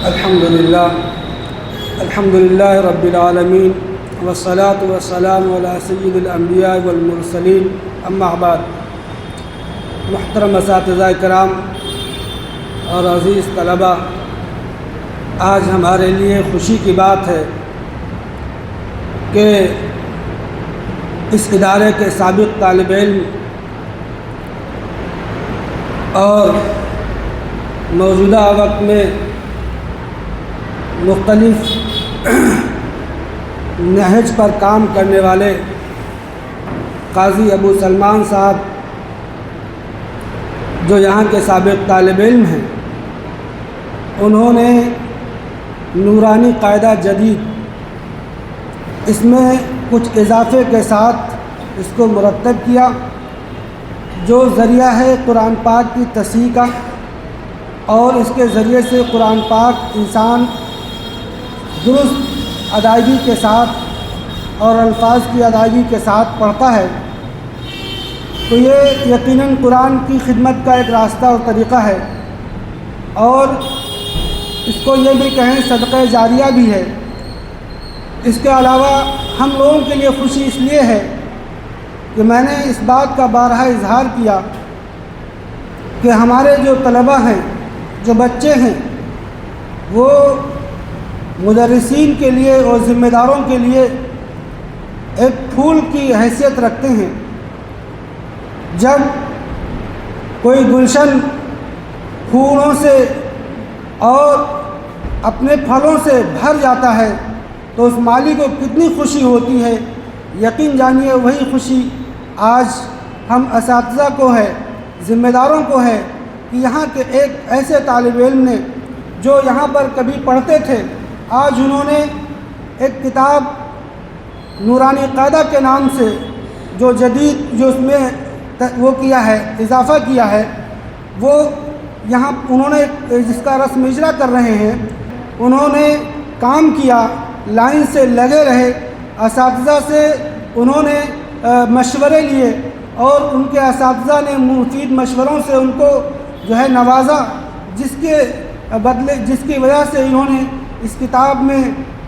الحمد للہ رب العالمین والصلاة والسلام علی سید الانبیاء والمرسلین اما بعد۔ محترم اساتذہ کرام اور عزیز طلباء، آج ہمارے لیے خوشی کی بات ہے کہ اس ادارے کے سابق طالب علم اور موجودہ وقت میں مختلف نہج پر کام کرنے والے قاضی ابو سلمان صاحب، جو یہاں کے سابق طالب علم ہیں، انہوں نے نورانی قاعدہ جدید اس میں کچھ اضافے کے ساتھ اس کو مرتب کیا، جو ذریعہ ہے قرآن پاک کی تصحیح کا، اور اس کے ذریعے سے قرآن پاک انسان درست ادائیگی کے ساتھ اور الفاظ کی ادائیگی کے ساتھ پڑھتا ہے، تو یہ یقیناً قرآن کی خدمت کا ایک راستہ اور طریقہ ہے، اور اس کو یہ بھی کہیں صدقہ جاریہ بھی ہے۔ اس کے علاوہ ہم لوگوں کے لیے خوشی اس لیے ہے کہ میں نے اس بات کا بارہا اظہار کیا کہ ہمارے جو طلباء ہیں، جو بچے ہیں، وہ مدرسین کے لیے اور ذمہ داروں کے لیے ایک پھول کی حیثیت رکھتے ہیں۔ جب کوئی گلشن پھولوں سے اور اپنے پھلوں سے بھر جاتا ہے تو اس مالی کو کتنی خوشی ہوتی ہے۔ یقین جانیے وہی خوشی آج ہم اساتذہ کو ہے، ذمہ داروں کو ہے کہ یہاں کے ایک ایسے طالب علم نے جو یہاں پر کبھی پڑھتے تھے، آج انہوں نے ایک کتاب نورانی قاعدہ کے نام سے جو جدید جو اس میں وہ کیا ہے، اضافہ کیا ہے، وہ یہاں انہوں نے جس کا رسم اجرا کر رہے ہیں، انہوں نے کام کیا، لائن سے لگے رہے، اساتذہ سے انہوں نے مشورے لیے، اور ان کے اساتذہ نے مفید مشوروں سے ان کو جو ہے نوازا، جس کی وجہ سے انہوں نے اس کتاب میں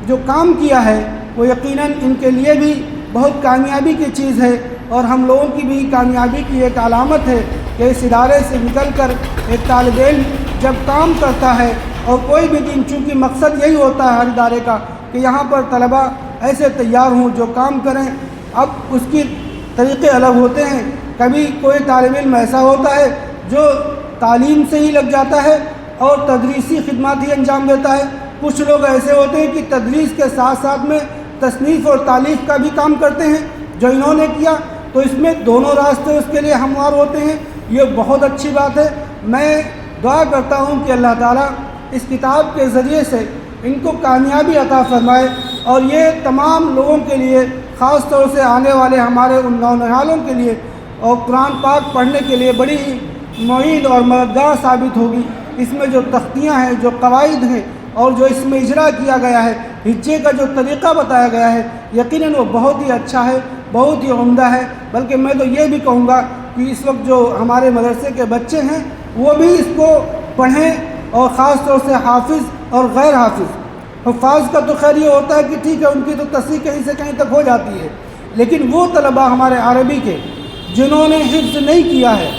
جو کام کیا ہے وہ یقیناً ان کے لیے بھی بہت کامیابی کی چیز ہے، اور ہم لوگوں کی بھی کامیابی کی ایک علامت ہے کہ اس ادارے سے نکل کر ایک طالب علم جب کام کرتا ہے، اور کوئی بھی دن، چونکہ مقصد یہی ہوتا ہے ہر ادارے کا کہ یہاں پر طلباء ایسے تیار ہوں جو کام کریں۔ اب اس کی طریقے الگ ہوتے ہیں، کبھی کوئی طالب علم ایسا ہوتا ہے جو تعلیم سے ہی لگ جاتا ہے اور تدریسی خدمات ہی انجام دیتا ہے، کچھ لوگ ایسے ہوتے ہیں کہ تدریس کے ساتھ ساتھ میں تصنیف اور تالیف کا بھی کام کرتے ہیں، جو انہوں نے کیا، تو اس میں دونوں راستے اس کے لیے ہموار ہوتے ہیں۔ یہ بہت اچھی بات ہے۔ میں دعا کرتا ہوں کہ اللہ تعالیٰ اس کتاب کے ذریعے سے ان کو کامیابی عطا فرمائے، اور یہ تمام لوگوں کے لیے، خاص طور سے آنے والے ہمارے ان نونہالوں کے لیے اور قرآن پاک پڑھنے کے لیے بڑی معین اور مددگار ثابت ہوگی۔ اس میں جو تختیاں ہیں، جو قواعد ہیں، اور جو اس میں اجرا کیا گیا ہے، ہجے کا جو طریقہ بتایا گیا ہے، یقیناً وہ بہت ہی اچھا ہے، بہت ہی عمدہ ہے۔ بلکہ میں تو یہ بھی کہوں گا کہ اس وقت جو ہمارے مدرسے کے بچے ہیں وہ بھی اس کو پڑھیں، اور خاص طور سے حافظ اور غیر حافظ۔ حفاظ کا تو خیر یہ ہوتا ہے کہ ٹھیک ہے، ان کی تو تصحیح کہیں سے کہیں تک ہو جاتی ہے، لیکن وہ طلباء ہمارے عربی کے جنہوں نے حفظ نہیں کیا ہے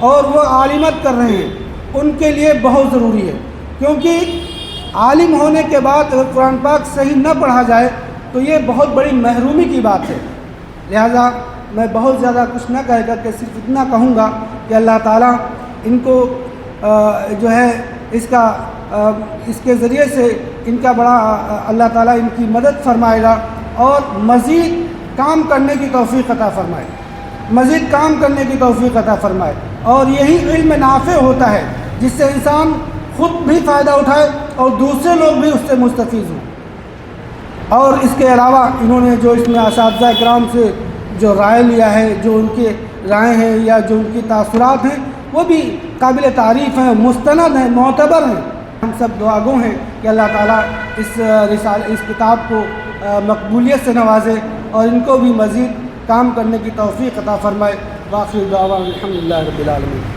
اور وہ عالمت کر رہے ہیں، ان کے لیے بہت ضروری ہے، کیونکہ عالم ہونے کے بعد اگر قرآن پاک صحیح نہ پڑھا جائے تو یہ بہت بڑی محرومی کی بات ہے۔ لہذا میں بہت زیادہ کچھ نہ کہہ کر کے صرف اتنا کہوں گا کہ اللہ تعالیٰ ان کو جو ہے اس کے ذریعے سے ان کا بڑا اللہ تعالیٰ ان کی مدد فرمائے گا، اور مزید کام کرنے کی توفیق عطا فرمائے، مزید کام کرنے کی توفیق عطا فرمائے۔ اور یہی علم نافع ہوتا ہے جس سے انسان خود بھی فائدہ اٹھائے اور دوسرے لوگ بھی اس سے مستفید ہوں۔ اور اس کے علاوہ انہوں نے جو اس میں اساتذہ اکرام سے جو رائے لیا ہے، جو ان کے رائے ہیں یا جو ان کی تاثرات ہیں، وہ بھی قابل تعریف ہیں، مستند ہیں، معتبر ہیں۔ ہم سب دعا گو ہیں کہ اللہ تعالیٰ اس کتاب کو مقبولیت سے نوازے، اور ان کو بھی مزید کام کرنے کی توفیق عطا فرمائے۔ وآخر دعوانا الحمدللہ رب العالمین۔